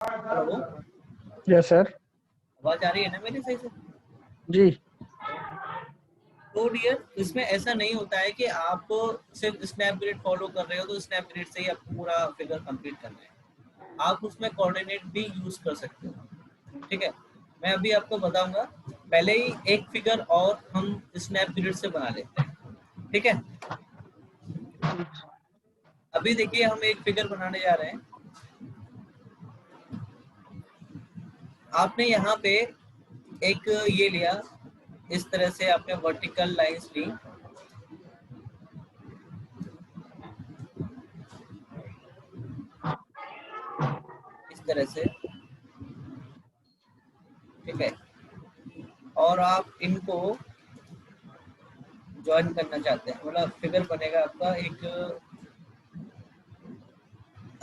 Hello, yes sir. आवाज आ रही है ना मेरी सही से? जी। तो डियर, इसमें ऐसा नहीं होता है कि आप सिर्फ स्नैपग्रिड फॉलो कर रहे हो तो स्नैपग्रिड से ही आपको पूरा फिगर कंप्लीट करना है। आप उसमें कोऑर्डिनेट भी यूज कर सकते हो। ठीक है, मैं अभी आपको बताऊंगा। पहले ही एक फिगर और हम स्नैपग्रिड से बना लेते हैं। ठीक है, अभी देखिए हम एक फिगर बनाने जा रहे हैं। आपने यहाँ पे एक ये लिया, इस तरह से आपने वर्टिकल लाइंस ली। इस तरह से, ठीक है, और आप इनको ज्वाइन करना चाहते हैं, मतलब फिगर बनेगा आपका एक,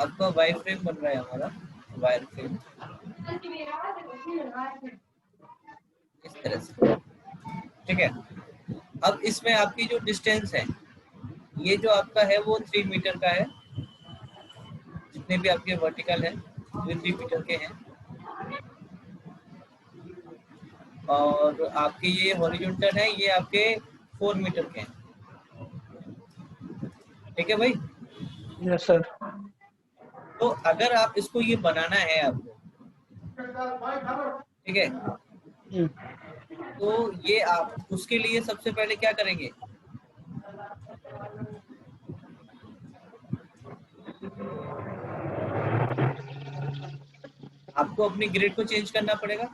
आपका वायर फ्रेम बन रहा है हमारा वायर फ्रेम, इस तरह से। ठीक है, अब इसमें आपकी जो डिस्टेंस है, ये जो आपका है वो 3 मीटर का है। जितने भी आपके वर्टिकल है वो 3 मीटर के हैं, और आपके ये हॉरिजॉन्टल है, ये आपके 4 मीटर के हैं। ठीक है भाई, यस सर। तो अगर आप इसको ये बनाना है आपको, ठीक है, तो ये आप उसके लिए सबसे पहले क्या करेंगे, आपको अपनी ग्रिड को चेंज करना पड़ेगा,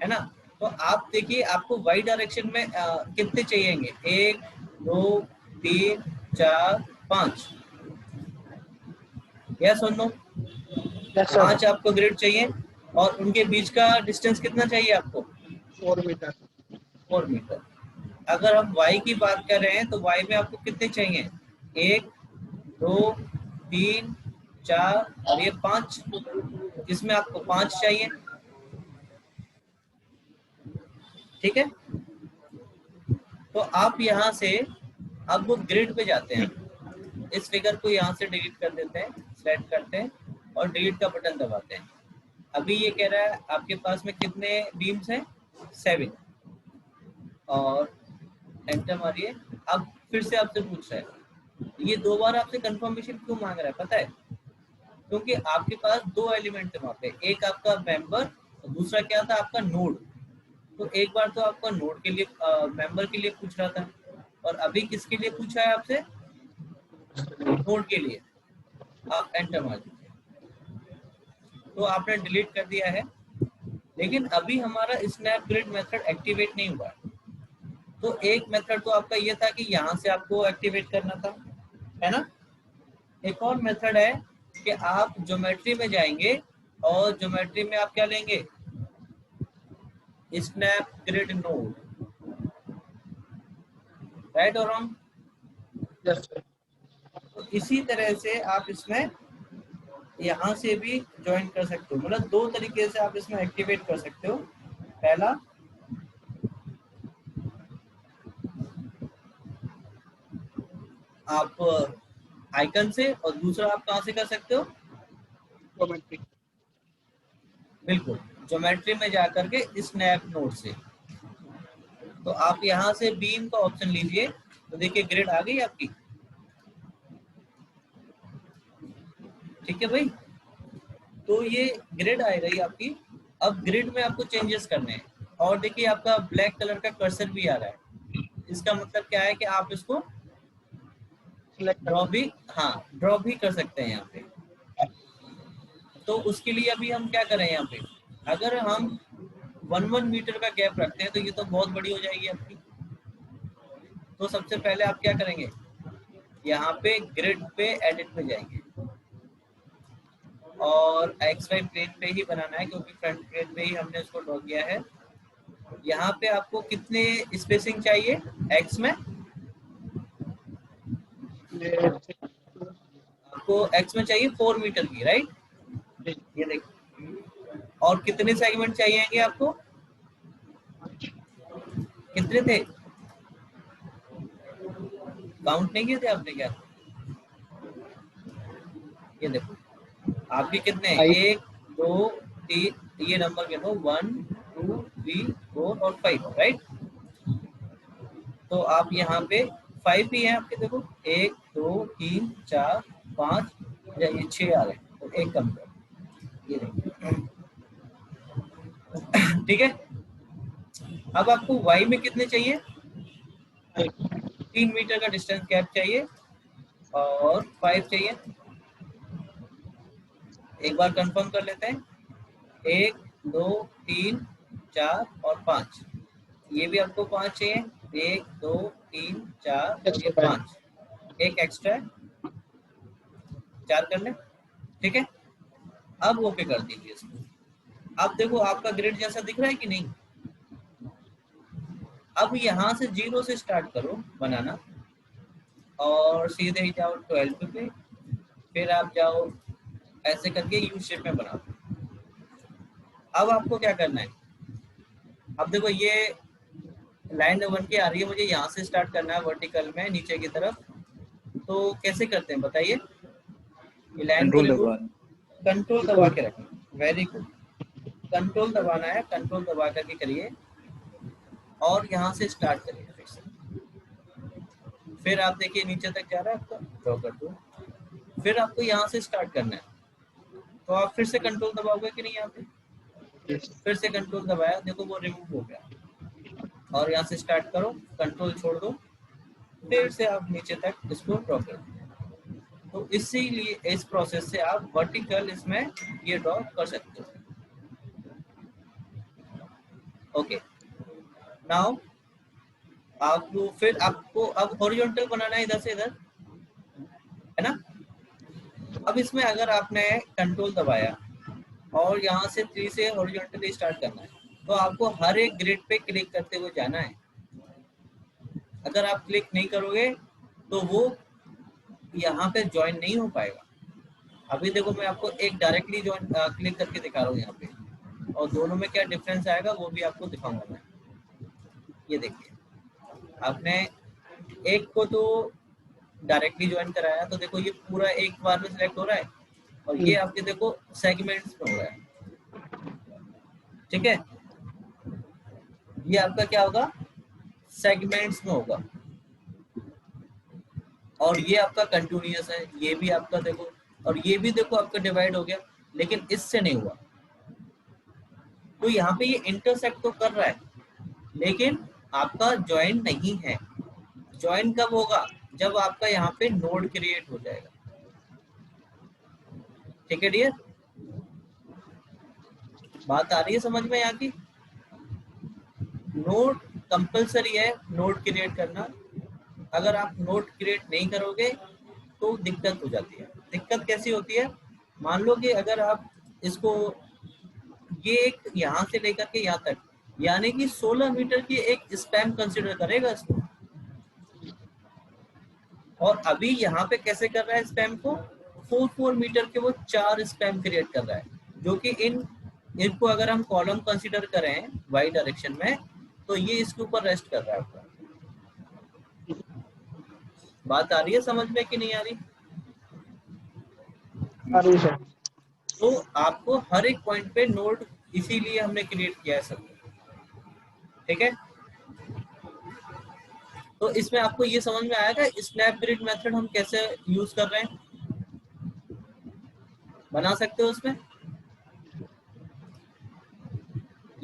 है ना। तो आप देखिए आपको वाई डायरेक्शन में कितने चाहिएंगे, 1 2 3 4 5, यस और नो? Yes sir. 5 आपको ग्रिड चाहिए, और उनके बीच का डिस्टेंस कितना चाहिए आपको? 4 मीटर। 4 मीटर। अगर हम y की बात कर रहे हैं तो y में आपको कितने चाहिए, 1 2 3 4 और ये 5, इसमें आपको 5 चाहिए। ठीक है, तो आप यहाँ से अब वो ग्रिड पे जाते हैं, इस फिगर को यहाँ से डिलीट कर देते हैं, सेलेक्ट करते हैं और डिलीट का बटन दबाते हैं। अभी ये कह रहा है आपके पास में कितने बीम्स हैं, 7, और एंटर मारिए। अब फिर से आपसे पूछ रहा है, ये 2 बार आपसे कंफर्मेशन क्यों मांग रहा है पता है? क्योंकि आपके पास 2 एलिमेंट थे वहाँ पे, एक आपका मेंबर और दूसरा क्या था, आपका नोड। तो एक बार तो आपका नोड के लिए, मेंबर के लिए पूछ रहा था, और अभी किसके लिए पूछा है आपसे, नोड के लिए। आप एंटर मार दीजिए, तो आपने डिलीट कर दिया है, लेकिन अभी हमारा स्नैपग्रिड मेथड एक्टिवेट नहीं हुआ है। तो एक मेथड तो आपका ये था कि यहाँ से आपको एक्टिवेट करना था, है ना। एक और मेथड है कि आप ज्योमेट्री में जाएंगे, और ज्योमेट्री में आप क्या लेंगे, स्नैप ग्रिड नोड, राइट और रॉन्ग? Yes sir. तो इसी तरह से आप इसमें यहाँ से भी ज्वाइन कर सकते हो, मतलब 2 तरीके से आप इसमें एक्टिवेट कर सकते हो। पहला, आप आइकन से, और दूसरा आप कहाँ से कर सकते हो, ज्योमेट्री। बिल्कुल, ज्योमेट्री में जाकर के स्नैप नोड से। तो आप यहाँ से बीम का ऑप्शन लीजिए, तो देखिए ग्रिड आ गई आपकी। ठीक है भाई, तो ये ग्रिड आ गई आपकी। अब ग्रिड में आपको चेंजेस करने हैं, और देखिए आपका ब्लैक कलर का कर्सर भी आ रहा है। इसका मतलब क्या है कि आप इसको सिलेक्ट ड्रॉ करना। भी, हाँ, ड्रॉ भी कर सकते हैं यहाँ पे। तो उसके लिए अभी हम क्या करें, यहाँ पे अगर हम 1 मीटर का गैप रखते हैं तो ये तो बहुत बड़ी हो जाएगी आपकी। तो सबसे पहले आप क्या करेंगे, यहाँ पे ग्रिड पे एडिट पे जाएंगे, और एक्स वाई प्लेन पे ही बनाना है, क्योंकि फ्रंट प्लेन पे ही हमने उसको ड्रॉ किया है। यहाँ पे आपको कितने स्पेसिंग चाहिए एक्स में, ये आपको एक्स में चाहिए 4 मीटर की, राइट? ये देखिए, और कितने सेगमेंट चाहिए आपको, कितने थे, काउंट नहीं किए थे आपने क्या? ये देखो, आपके कितने, 5. 1 2 3, ये नंबर गिनो 1 2 3 4 और 5, राइट। तो आप यहाँ पे 5 ही है आपके, देखो 1 2 3 4 5 या ये 6 आ रहे हैं, तो एक कम कर, ये देखिए। ठीक है, अब आपको y में कितने चाहिए, 3 मीटर का डिस्टेंस गैप चाहिए और 5 चाहिए। एक बार कंफर्म कर लेते हैं, 1 2 3 4 और 5, ये भी आपको 5 चाहिए, 1 2 3 4 Yes, और ये sir. 5, एक एक्स्ट्रा है, 4 कर ले। ठीक है, अब ओके कर दीजिए इसको। अब देखो आपका ग्रिड जैसा दिख रहा है कि नहीं। अब यहाँ से 0 से स्टार्ट करो बनाना और सीधे ही जाओ 12 पे, फिर आप जाओ ऐसे करके यू शेप में बनाओ। अब आपको क्या करना है, अब देखो ये लाइन बन के आ रही है, मुझे यहाँ से स्टार्ट करना है वर्टिकल में नीचे की तरफ। तो कैसे करते हैं बताइए, ये लाइन को कंट्रोल रिमूव, दबा, कंट्रोल दबा के रखें, वेरी गुड, कंट्रोल दबाना है, कंट्रोल दबा करके करिए और यहाँ से स्टार्ट करिए फिर से। फिर आप देखिए नीचे तक जा रहा है आपका, ड्रॉ कर दो। फिर आपको यहाँ से स्टार्ट करना है, तो आप फिर से कंट्रोल दबाओगे कि नहीं, यहाँ पे Yes. फिर से कंट्रोल दबाया, देखो वो रिमूव हो गया। और यहाँ से स्टार्ट करो, कंट्रोल छोड़ दो, फिर से आप नीचे तक इसको ड्रॉ कर दो। तो इसीलिए इस प्रोसेस से आप वर्टिकल इसमें ये ड्रॉ कर सकते हो। ओके, नाउ आप फिर आपको अब हॉरिजॉन्टल बनाना है इधर से इधर, है ना। अब इसमें अगर आपने कंट्रोल दबाया और यहाँ से 3 से हॉरिजॉन्टली स्टार्ट करना है, तो आपको हर एक ग्रिड पे क्लिक करते हुए जाना है। अगर आप क्लिक नहीं करोगे तो वो यहाँ पे ज्वाइन नहीं हो पाएगा। अभी देखो मैं आपको एक डायरेक्टली ज्वाइन क्लिक करके दिखा रहा हूँ यहाँ पे, और दोनों में क्या डिफरेंस आएगा वो भी आपको दिखाऊंगा मैं। ये देखिए, आपने एक को तो डायरेक्टली ज्वाइन कराया, तो देखो ये पूरा एक बार में सिलेक्ट हो रहा है, और ये आपके देखो सेगमेंट्स में हो रहा है। ठीक है, ये आपका क्या होगा, सेगमेंट्स में होगा, और ये आपका कंटिन्यूअस है, ये भी आपका देखो, और ये भी देखो आपका डिवाइड हो गया, लेकिन इससे नहीं हुआ। तो यहाँ पे ये इंटरसेक्ट तो कर रहा है, लेकिन आपका ज्वाइन नहीं है। ज्वाइन कब होगा, जब आपका यहाँ पे नोड क्रिएट हो जाएगा। ठीक है डियर, बात आ रही है समझ में यहाँ की। नोड कंपलसरी है नोड क्रिएट करना, अगर आप नोड क्रिएट नहीं करोगे तो दिक्कत हो जाती है। दिक्कत कैसी होती है, मान लो कि अगर आप इसको ये एक यहाँ से लेकर के यहाँ तक, यानी कि 16 मीटर की एक स्पैम कंसिडर करेगा इसको, और अभी यहाँ पे कैसे कर रहा है स्पैम को, 4 मीटर के वो 4 स्पैम क्रिएट कर रहा है, जो कि इनको अगर हम कॉलम कंसिडर करें वाई डायरेक्शन में, तो ये इसके ऊपर रेस्ट कर रहा है आपका। बात आ रही है समझ में कि नहीं आ रही। Sir. तो आपको हर एक पॉइंट पे नोड इसीलिए हमने क्रिएट किया है सब। ठीक है, तो इसमें आपको ये समझ में आएगा स्नैप ग्रिड मेथड हम कैसे यूज कर रहे हैं, बना सकते हो उसमें,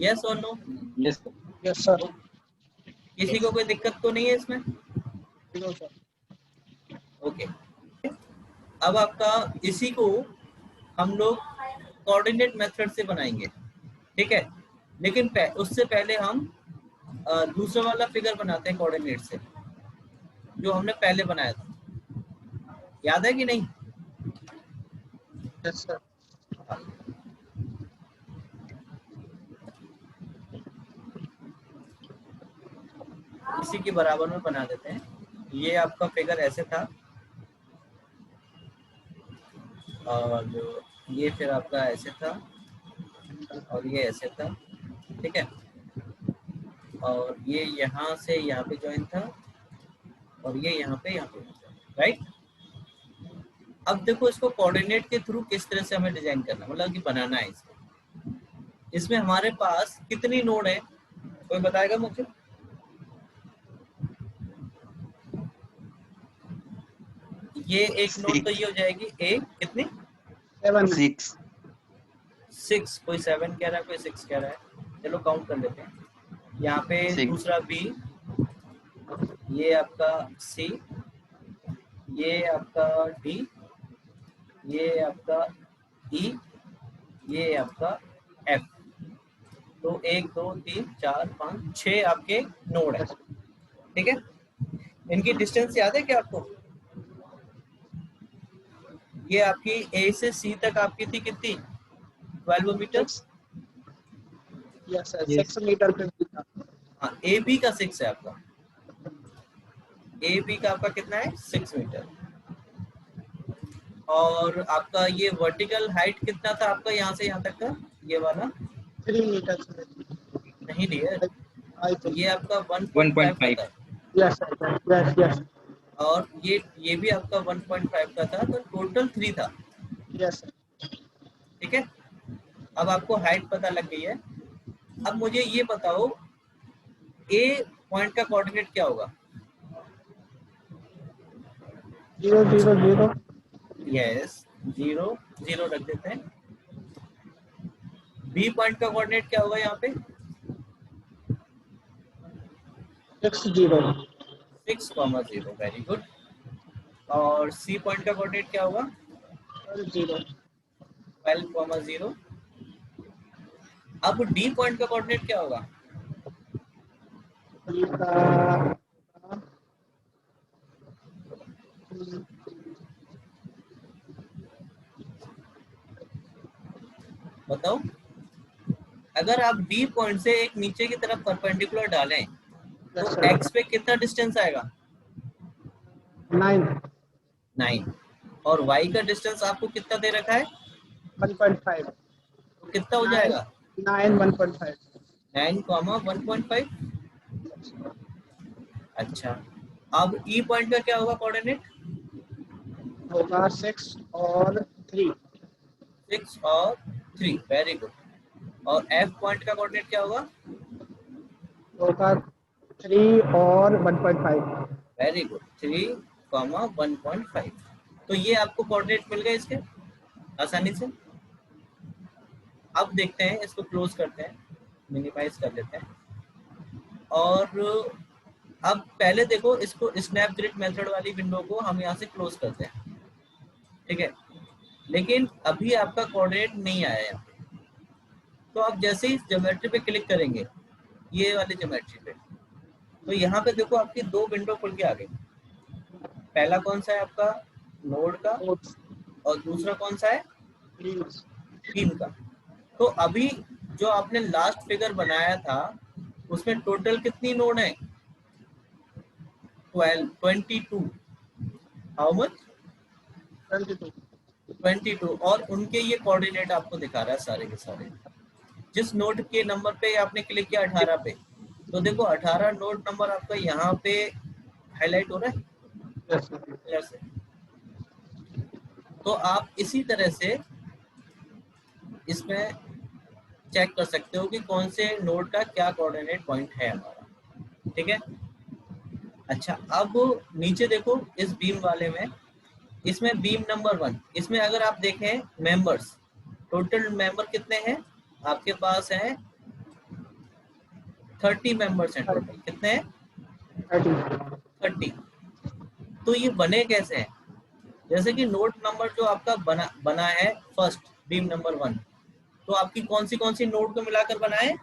यस और नो। Yes Yes, sir. किसी को कोई दिक्कत तो नहीं है इसमें। No, sir. ओके, अब आपका इसी को हम लोग कोऑर्डिनेट मेथड से बनाएंगे। ठीक है, लेकिन उससे पहले हम दूसरा वाला फिगर बनाते हैं कोऑर्डिनेट से, जो हमने पहले बनाया था, याद है कि नहीं। Yes, sir. इसी के बराबर में बना देते हैं। ये आपका फिगर ऐसे था, और ये फिर आपका ऐसे था, और ये ऐसे था। ठीक है, और ये यहाँ से यहाँ पे ज्वाइन था, और ये यहाँ पे राइट। अब देखो इसको कोऑर्डिनेट के थ्रू किस तरह से हमें डिजाइन करना, मतलब कि बनाना है इसको। इसमें हमारे पास कितनी नोड है, कोई बताएगा मुझे? ये एक नोड तो ये हो जाएगी एक, कितनी? 7 6 6। कोई 7 कह रहा है, कोई 6 कह रहा है, चलो काउंट कर लेते हैं। यहाँ पे 6 दूसरा बी, ये आपका सी, ये आपका डी, ये आपका ई, ये आपका एफ। तो 1 2 3 4 5 6 आपके नोड है, ठीक है। इनकी डिस्टेंस याद है क्या आपको? ये आपकी ए से सी तक आपकी थी कितनी, 12 मीटर। यस सर, 6 मीटर पे था। हाँ, ए बी का 6 है आपका, ए बी का आपका कितना है, 6 मीटर। और आपका ये वर्टिकल हाइट कितना था आपका यहाँ से यहाँ तक का, ये वाला 3 मीटर नहीं डियर, आई थिंक। ये आपका 1.5 का था, यस सर, यस यस और ये भी आपका 1.5 का था, तो टोटल 3 था, यस सर। ठीक है। अब आपको हाइट पता लग गई है। अब मुझे ये बताओ ए पॉइंट का कोऑर्डिनेट क्या होगा? 0 0 0 यस, 0 0 रख देते हैं। बी पॉइंट का कोऑर्डिनेट क्या होगा यहाँ पे? 6 0 6,0, वेरी गुड। और सी पॉइंट का कोऑर्डिनेट क्या होगा? 0 12,0। अब डी पॉइंट का कोऑर्डिनेट क्या होगा? बताओ, अगर आप डी पॉइंट से एक नीचे की तरफ परपेंडिकुलर डालें तो एक्स पे कितना डिस्टेंस आएगा? 9 9। और वाई का डिस्टेंस आपको कितना दे रखा है, 1.5 तो कितना हो जाएगा? 9 1.5। 9,1.5। अच्छा, अब ई पॉइंट का क्या होगा कोऑर्डिनेट? होगा 6 और 3। 6 और 3, वेरी गुड। और एफ पॉइंट का कोऑर्डिनेट क्या होगा? होगा 3 और 1.5। Very good, 3,1.5। तो ये आपको कोऑर्डिनेट मिल गए इसके आसानी से। अब देखते हैं, इसको क्लोज करते हैं, मिनिमाइज कर लेते हैं। और अब पहले देखो, इसको स्नैप ग्रिड मेथड वाली विंडो को हम यहाँ से क्लोज करते हैं, ठीक है। लेकिन अभी आपका कोऑर्डिनेट नहीं आया यहाँ पे, तो आप जैसे ही ज्योमेट्री पे क्लिक करेंगे, ये वाली ज्योमेट्री पे, तो यहाँ पे देखो आपकी 2 विंडो खुल के आ गई। पहला कौन सा है आपका, नोड का, और दूसरा कौन सा है, बीम का। तो अभी जो आपने लास्ट फिगर बनाया था उसमें टोटल कितनी नोड है, 22। How much, 22। और उनके ये कोऑर्डिनेट आपको दिखा रहा है सारे के सारे। जिस नोड के नंबर पे आपने क्लिक किया 18 पे, तो देखो 18 नोड नंबर आपका यहाँ पे हाईलाइट हो रहा है जैसे। तो आप इसी तरह से इसमें चेक कर सकते हो कि कौन से नोड का क्या कोऑर्डिनेट पॉइंट है हमारा, ठीक है। अच्छा, अब नीचे देखो इस बीम वाले में, इसमें बीम नंबर 1, इसमें अगर आप देखें मेंबर्स, टोटल मेंबर कितने हैं आपके पास हैं, 30 मेंबर्स हैं टोटल। कितने हैं, 30। तो ये बने कैसे हैं, जैसे कि नोड नंबर जो आपका बना है फर्स्ट, बीम नंबर 1, तो आपकी कौन सी नोड को मिलाकर बनाए,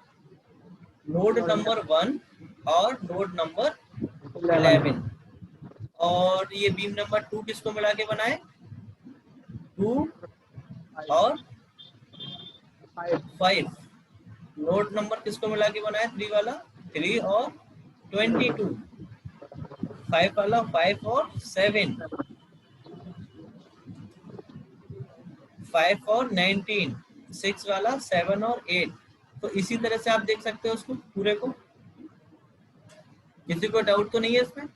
नोड नंबर 1 और नोड नंबर 11। और ये बीम नंबर 2 किसको मिला के बनाए, 2 और 5। नोड नंबर किसको मिला के बनाए, 3 वाला, 3 और 22। 5 वाला 5 और 7, 5 और 19, 6 वाला 7 और 8। तो इसी तरह से आप देख सकते हो उसको पूरे को। किसी को डाउट तो नहीं है इसमें?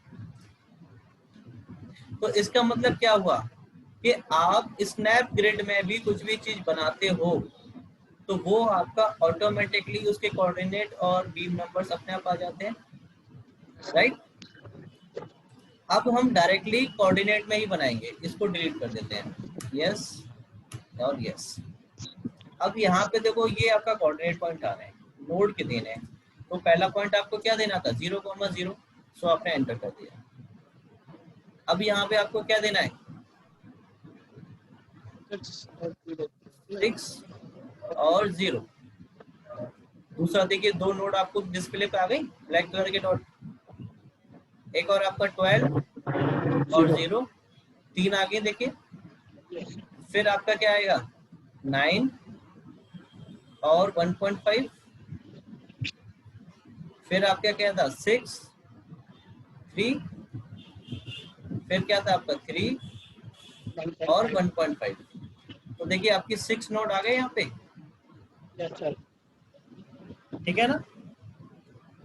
तो इसका मतलब क्या हुआ कि आप स्नैप ग्रिड में भी कुछ भी चीज बनाते हो तो वो आपका ऑटोमेटिकली उसके कोऑर्डिनेट और बीम नंबर्स अपने आप आ जाते हैं, राइट। अब हम डायरेक्टली कोऑर्डिनेट में ही बनाएंगे, इसको डिलीट कर देते हैं, यस और यस। अब यहाँ पे देखो ये आपका कोऑर्डिनेट पॉइंट आ रहे हैं, नोड के देने हैं। तो पहला पॉइंट आपको क्या देना था, 0,0, सो आपने एंटर कर दिया। अब यहाँ पे आपको क्या देना है, 6 और 0। दूसरा देखिए, 2 नोड आपको डिस्प्ले पे आ गई, ब्लैक कलर के डॉट। एक और आपका 12 और 0, 3 आगे देखिए। फिर आपका क्या आएगा, 9 और 1.5। फिर आपका क्या था, 6, 3। फिर क्या था आपका 3 और 1.5। तो देखिए आपकी 6 नोड आ गए यहाँ पे, ठीक है ना।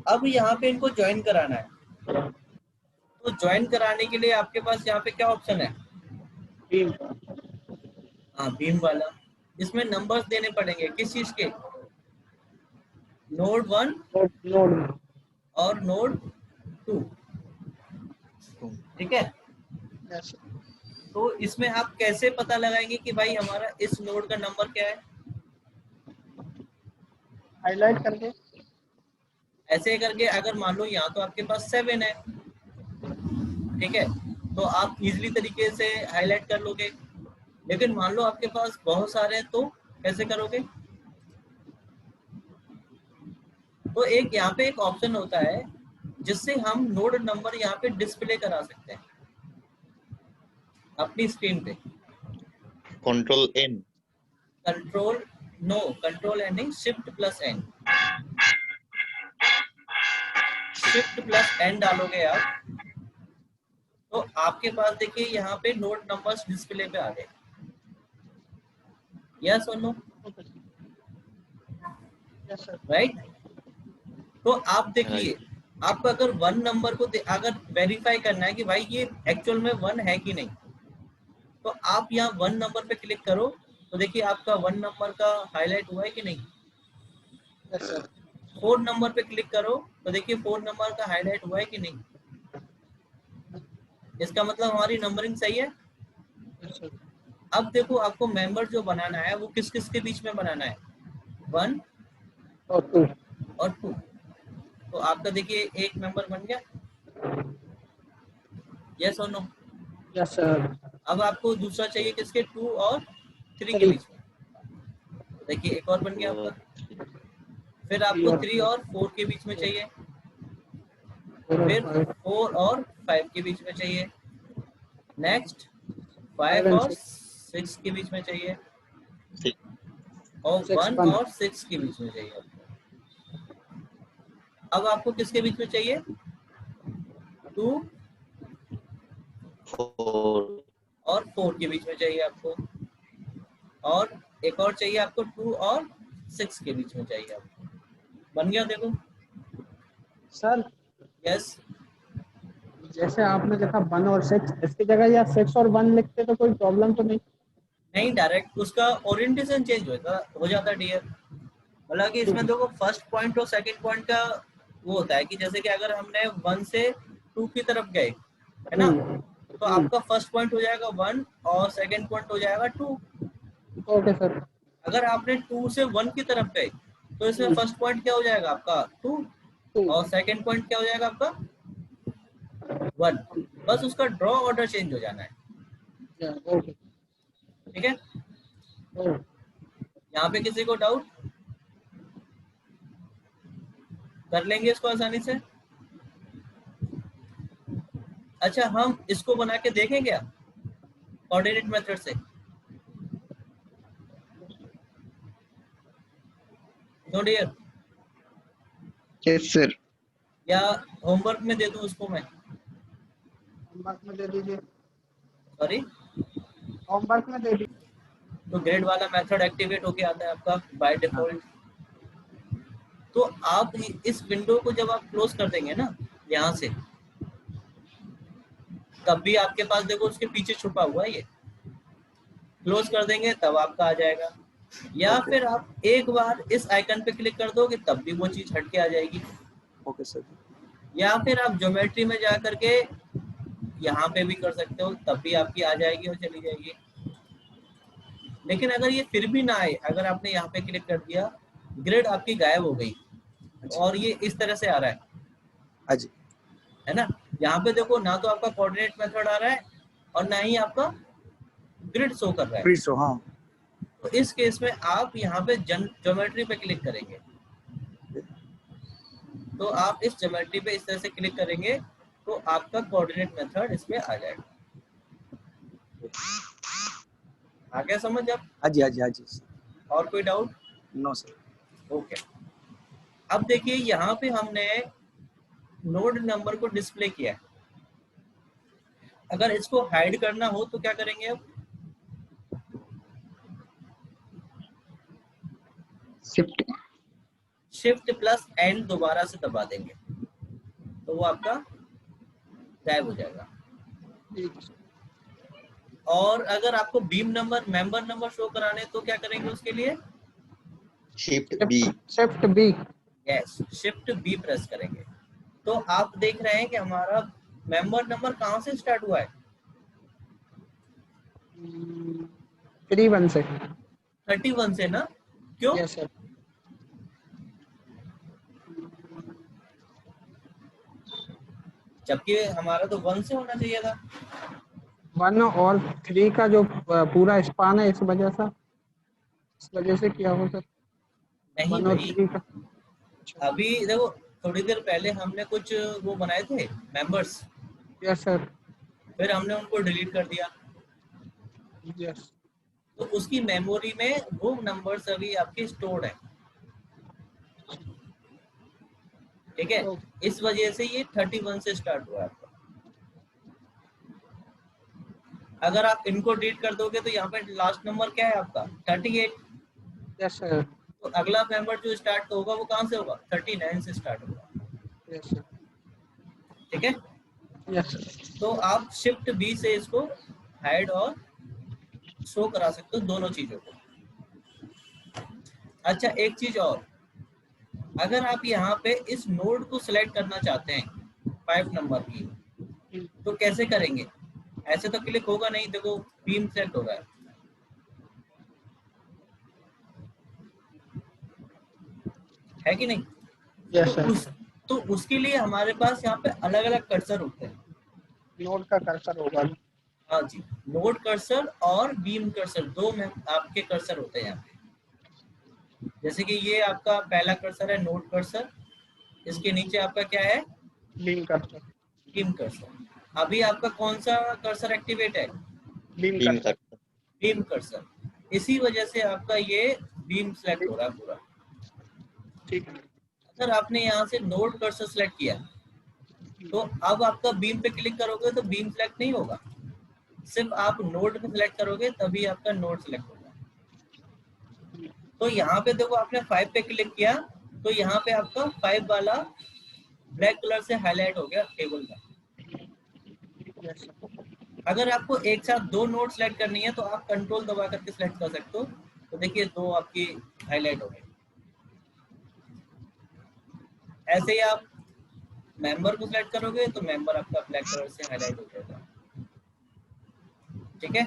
अब यहाँ पे इनको ज्वाइन कराना है, तो ज्वाइन कराने के लिए आपके पास यहाँ पे क्या ऑप्शन है, हाँ बीम वाला। इसमें नंबर्स देने पड़ेंगे, किस चीज के, नोड 1 और नोड 2, ठीक है। तो इसमें आप कैसे पता लगाएंगे कि भाई हमारा इस नोड का नंबर क्या है, हाईलाइट करके। ऐसे करके अगर मान लो यहाँ तो आपके पास 7 है, ठीक है, तो आप इजीली तरीके से हाईलाइट कर लोगे। लेकिन मान लो आपके पास बहुत सारे हैं, तो कैसे करोगे। तो एक यहाँ पे एक ऑप्शन होता है जिससे हम नोड नंबर यहाँ पे डिस्प्ले करा सकते हैं अपनी स्क्रीन पे। कंट्रोल एन, कंट्रोल एन नहीं, shift plus N. Shift plus N डालोगे आप, तो आपके पास देखिए यहाँ पे नोड नंबर्स डिस्प्ले पे आ गए, यस और नो, राइट। तो आप देखिए, आपको अगर 1 नंबर को अगर वेरीफाई करना है कि भाई ये एक्चुअल में 1 है कि नहीं, तो आप यहाँ 1 नंबर पे क्लिक करो, तो देखिए आपका 1 नंबर का हाईलाइट हुआ है कि नहीं। 4 नंबर पे क्लिक करो, तो देखिए 4 नंबर का हाईलाइट हुआ है कि नहीं। इसका मतलब हमारी नंबरिंग सही है। अब देखो आपको मेंबर जो बनाना है वो किस किस के बीच में बनाना है, 1 और 2। तो आपका देखिए एक मेंबर बन गया, यस और नो। Yes sir. अब आपको दूसरा चाहिए किसके, 2 और 3 के बीच में, देखिए एक और बन गया आपका। फिर आपको 3 और 4 के बीच में चाहिए, फिर 4 और 5 के बीच में चाहिए, नेक्स्ट 5 और 6 के बीच में चाहिए, और 1 और 6 के बीच में चाहिए। अब आपको किसके बीच में चाहिए, 2 और 4 के बीच में चाहिए आपको, और एक और चाहिए आपको 2 और 6 के बीच में चाहिए आपको। बन गया देखो सर। यस। जैसे आपने लिखा 1 और 6, इसकी जगह या 6 और 1 लिखते तो कोई प्रॉब्लम तो नहीं। नहीं, डायरेक्ट उसका ओरिएंटेशन चेंज हो जाता डियर। मतलब कि इसमें देखो फर्स्ट पॉइंट और सेकंड पॉइंट का वो होता है कि जैसे कि अगर हमने 1 से 2 की तरफ गए, है ना, तो आपका फर्स्ट पॉइंट हो जाएगा 1 और सेकंड पॉइंट हो जाएगा 2। Okay sir. अगर आपने 2 से 1 की तरफ गए, तो इसमें फर्स्ट पॉइंट क्या हो जाएगा आपका 2 और सेकंड पॉइंट क्या हो जाएगा आपका 1। बस उसका ड्रॉ ऑर्डर चेंज हो जाना है, ओके। ठीक है। यहाँ पे किसी को डाउट, कर लेंगे इसको आसानी से। अच्छा, हम इसको बना के देखें क्या कोऑर्डिनेट मेथड से, नो डियर। Yes sir. या होमवर्क में दे दूं उसको मैं, होमवर्क में दे दीजिए। सॉरी, होमवर्क में दे दीजिए। तो ग्रेड वाला मेथड एक्टिवेट होके आता है आपका बाय डिफॉल्ट। तो आप इस विंडो को जब आप क्लोज कर देंगे ना यहाँ से, तब भी आपके पास देखो उसके पीछे छुपा हुआ है ये, क्लोज कर देंगे तब आपका आ जाएगा, या Okay. फिर आप एक बार इस आइकन पे क्लिक कर दोगे तब भी वो चीज हट के आ जाएगी, ओके सर। या फिर आप ज्योमेट्री में जा करके यहाँ पे भी कर सकते हो तब भी आपकी आ जाएगी और चली जाएगी। लेकिन अगर ये फिर भी ना आए, अगर आपने यहाँ पे क्लिक कर दिया, ग्रिड आपकी गायब हो गई और ये इस तरह से आ रहा है, हाँ जी। है ना, यहाँ पे देखो ना तो आपका कोऑर्डिनेट मेथड आ रहा है और ना ही आपका ग्रिड शो कर रहा है। फ्री शो, हाँ। तो इस केस में आप यहाँ पे ज्योमेट्री पे क्लिक करेंगे, तो आप इस ज्योमेट्री पे इस तरह से क्लिक करेंगे तो आपका कोऑर्डिनेट मेथड इसमें आ जाएगा। आ गया समझ आप? हाँ जी, हाँ जी, हाँ जी। और कोई डाउट? No sir. ओके, अब देखिए यहाँ पे हमने नोड नंबर को डिस्प्ले किया है। अगर इसको हाइड करना हो तो क्या करेंगे अब? शिफ्ट प्लस एन दोबारा से दबा देंगे तो वो आपका गायब हो जाएगा। और अगर आपको beam number, member number show कराने तो क्या करेंगे उसके लिए? Shift B. Shift B. Yes, shift B press करेंगे। तो आप देख रहे हैं कि हमारा मेंबर नंबर कहाँ से स्टार्ट हुआ है? 31 से। 31 से ना? क्यों? Yes sir. जबकि हमारा तो 1 से होना चाहिए था। 1 और 3 का जो पूरा स्पान है, इस वजह से किया हो सर। नहीं 1 और भाई, 3 का। अभी देखो थोड़ी देर पहले हमने कुछ वो बनाए थे मेंबर्स, यस सर। फिर हमने उनको डिलीट कर दिया, यस। तो उसकी मेमोरी में वो नंबर्स अभी आपके स्टोर्ड है, ठीक है? इस वजह से ये 31 से स्टार्ट हुआ है आपका। अगर आप इनको डिलीट कर दोगे तो यहाँ पे लास्ट नंबर क्या है आपका? 38। Yes sir. तो अगला मेंबर जो स्टार्ट होगा वो कहाँ से होगा? 39 से स्टार्ट होगा, यस सर। ठीक है? Yes sir. तो आप शिफ्ट बी से इसको हाइड और शो करा सकते हो, दोनों चीजों को। अच्छा, एक चीज और, अगर आप यहाँ पे इस नोड को सिलेक्ट करना चाहते हैं 5 नंबर की, तो कैसे करेंगे? ऐसे तो क्लिक होगा नहीं, देखो बीम सेलेक्ट हो रहा है कि नहीं? यस तो सर। तो उसके लिए हमारे पास यहाँ पे अलग अलग कर्सर होते हैं। नोड का कर्सर होगा। हाँ जी, नोड कर्सर और बीम कर्सर, दो में आपके कर्सर होते हैं यहाँ पे। जैसे कि ये आपका पहला कर्सर है नोड कर्सर, इसके नीचे आपका क्या है? Beam cursor. Beam cursor. अभी आपका कौन सा कर्सर एक्टिवेट है? Beam beam cursor. Cursor. Beam cursor. इसी वजह से आपका ये बीम सेलेक्ट हो रहा है पूरा। ठीक है। अगर आपने यहाँ से नोड कर्सर सेलेक्ट किया तो अब आपका बीम पे क्लिक करोगे तो बीम सेलेक्ट नहीं होगा, सिर्फ आप नोड पे सिलेक्ट करोगे तभी आपका नोड सिलेक्ट होगा। तो यहाँ पे देखो आपने 5 पे क्लिक किया तो यहाँ पे आपका 5 वाला ब्लैक कलर से हाईलाइट हो गया टेबल का। Yes sir. अगर आपको एक साथ दो नोड सेलेक्ट करनी है तो आप कंट्रोल दबा करके सिलेक्ट कर सकते हो, तो देखिए दो आपकी हाईलाइट हो गई। ऐसे ही आप मेंबर को सिलेक्ट करोगे तो मेंबर आपका ब्लैक कलर से हाईलाइट हो जाएगा, ठीक है?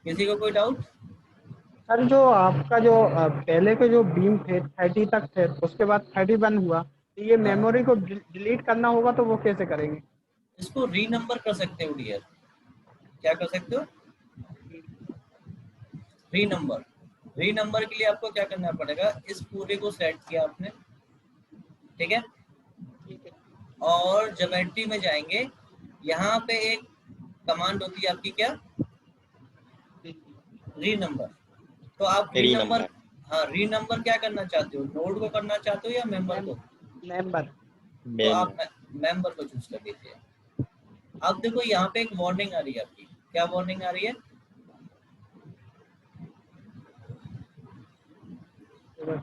किसी को कोई डाउट? सर जो आपका जो पहले के जो बीम थे 30 तक थे, उसके बाद 31 हुआ, तो ये मेमोरी को डिलीट करना होगा तो वो कैसे करेंगे? इसको रीनंबर कर सकते हो डियर। क्या कर सकते हो? रीनंबर। रीनंबर के लिए आपको क्या करना पड़ेगा, इस पूरे को सेलेक्ट किया आपने, ठीक है? और ज्योमेट्री में जाएंगे, यहाँ पे एक कमांड होती है आपकी, क्या? रीनंबर। तो आप रीनंबर, हाँ रीनंबर क्या करना चाहते हो? नोड को करना चाहते हो या मेंबर को? मेंबर। तो आप मेंबर को चूज कर दीजिए। अब देखो यहाँ पे एक वार्निंग आ रही है आपकी, क्या वार्निंग आ रही है?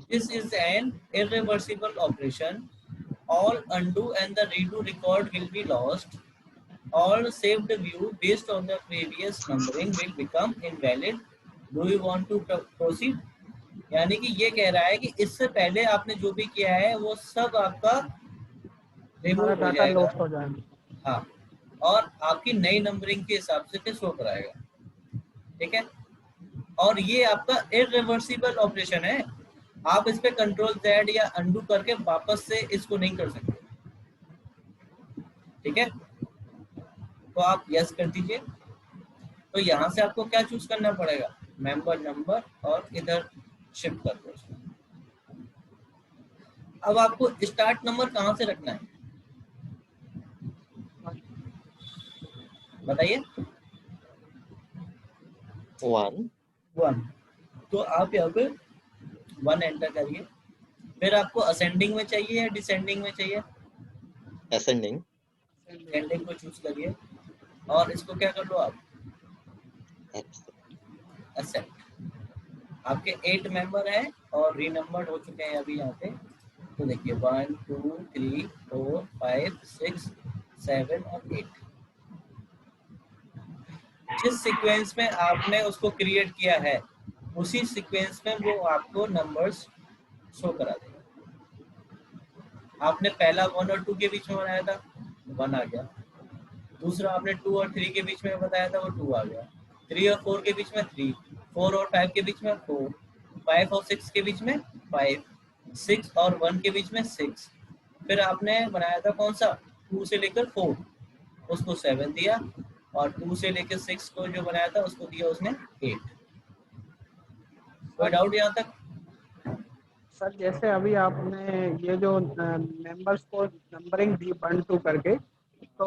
This is an irreversible operation. All undo and the redo record will be lost. all saved view based on the previous numbering will become invalid. Do you want to proceed? यानी कि ये कह रहा है कि इससे पहले आपने जो भी किया है वो सब आपका रिमूव हो डाटा जाएगा। लॉस हो जाएगा। हाँ, और आपकी नई नंबरिंग के हिसाब से फिर शो कराएगा। ठीक है, और ये आपका इरिवर्सिबल ऑपरेशन है, आप इस पे कंट्रोल Z या अंडू करके वापस से इसको नहीं कर सकते। ठीक है, तो आप यस कर दीजिए। तो यहाँ से आपको क्या चूज करना पड़ेगा, मेंबर नंबर, और इधर शिफ्ट कर दो उसको। अब आपको स्टार्ट नंबर कहाँ से रखना है बताइए। 1 तो आप यहाँ पे 1 एंटर करिए। फिर आपको असेंडिंग में चाहिए या डिसेंडिंग में चाहिए? ascending असेंडिंग को चूज करिए और इसको क्या कर लो आप, एक्सेप्ट। आपके 8 मेंबर हैं और रीनंबर्ड हो चुके हैं अभी यहाँ पे। तो देखिए 1 2 3 4 5 6 7 और 8। जिस सीक्वेंस में आपने उसको क्रिएट किया है उसी सीक्वेंस में वो आपको नंबर्स शो करा देगा। आपने पहला 1 और 2 के बीच में बनाया था, 1 आ गया। दूसरा आपने 2 और 3 के बीच में बताया था, वो 2 आ गया। 3 और 4 के बीच में 3, 4 और 5 के बीच में 4, 5 और 6 के बीच में 5, 6 और 1 के बीच में 6। फिर आपने बनाया था कौन सा, 2 से लेकर 4, उसको 7 दिया, और 2 से लेकर 6 को जो बनाया था उसको दिया उसने 8। कोई डाउट यहाँ तक? सर जैसे अभी आपने ये जो मेंबर्स को नंबरिंग दी 1 2 करके, तो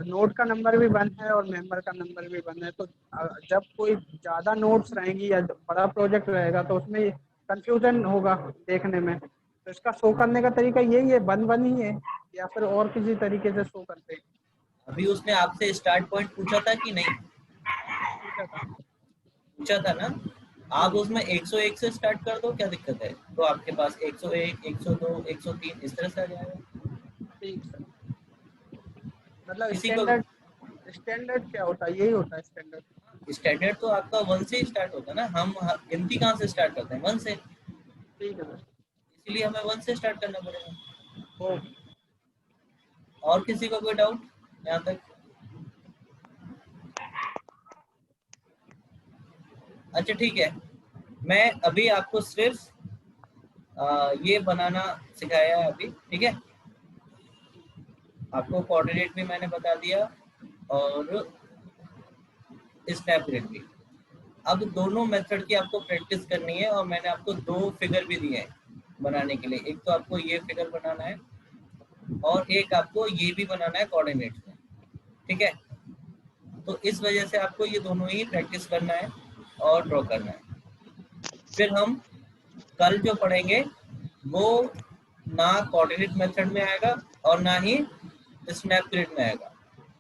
नोड का नंबर भी 1 है और मेंबर का नंबर भी 1 है, तो जब कोई ज़्यादा नोड्स रहेंगी या बड़ा प्रोजेक्ट रहेगा तो उसमें कंफ्यूजन होगा देखने में। तो इसका शो करने का तरीका यही है, 1 1 ही है, या फिर और किसी तरीके से शो करते हैं? अभी उसने आपसे स्टार्ट पॉइंट पूछा था कि नहीं? पूछा था ना। आप उसमें 101 से स्टार्ट कर दो, क्या दिक्कत है? तो आपके पास 101, 102, 103 इस तरह से आ जाएगा। ठीक सर। मतलब किसी को स्टैंडर्ड क्या होता है? यही होता है स्टैंडर्ड। स्टैंडर्ड तो आपका 1 से ही स्टार्ट होता है ना। हम गिनती कहाँ से स्टार्ट करते हैं, 1 से। ठीक है सर। इसीलिए हमें 1 से स्टार्ट करना पड़ेगा। ओके। और किसी को कोई डाउट यहाँ तक? अच्छा ठीक है, मैं अभी आपको सिर्फ ये बनाना सिखाया है अभी। ठीक है, आपको कोऑर्डिनेट भी मैंने बता दिया और स्नैप ग्रिड भी। अब दोनों मेथड की आपको प्रैक्टिस करनी है और मैंने आपको 2 फिगर भी दिए हैं बनाने के लिए। एक तो आपको ये फिगर बनाना है और एक आपको ये भी बनाना है कोऑर्डिनेट में। ठीक है, तो इस वजह से आपको ये दोनों ही प्रैक्टिस करना है और ड्रॉ करना है। फिर हम कल जो पढ़ेंगे वो ना कोऑर्डिनेट मेथड में आएगा और ना ही स्नैप ग्रिड में आएगा।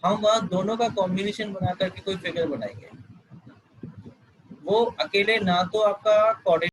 हम वहाँ दोनों का कॉम्बिनेशन बना करके कोई फिगर बनाएंगे। वो अकेले ना तो आपका कोऑर्डिनेट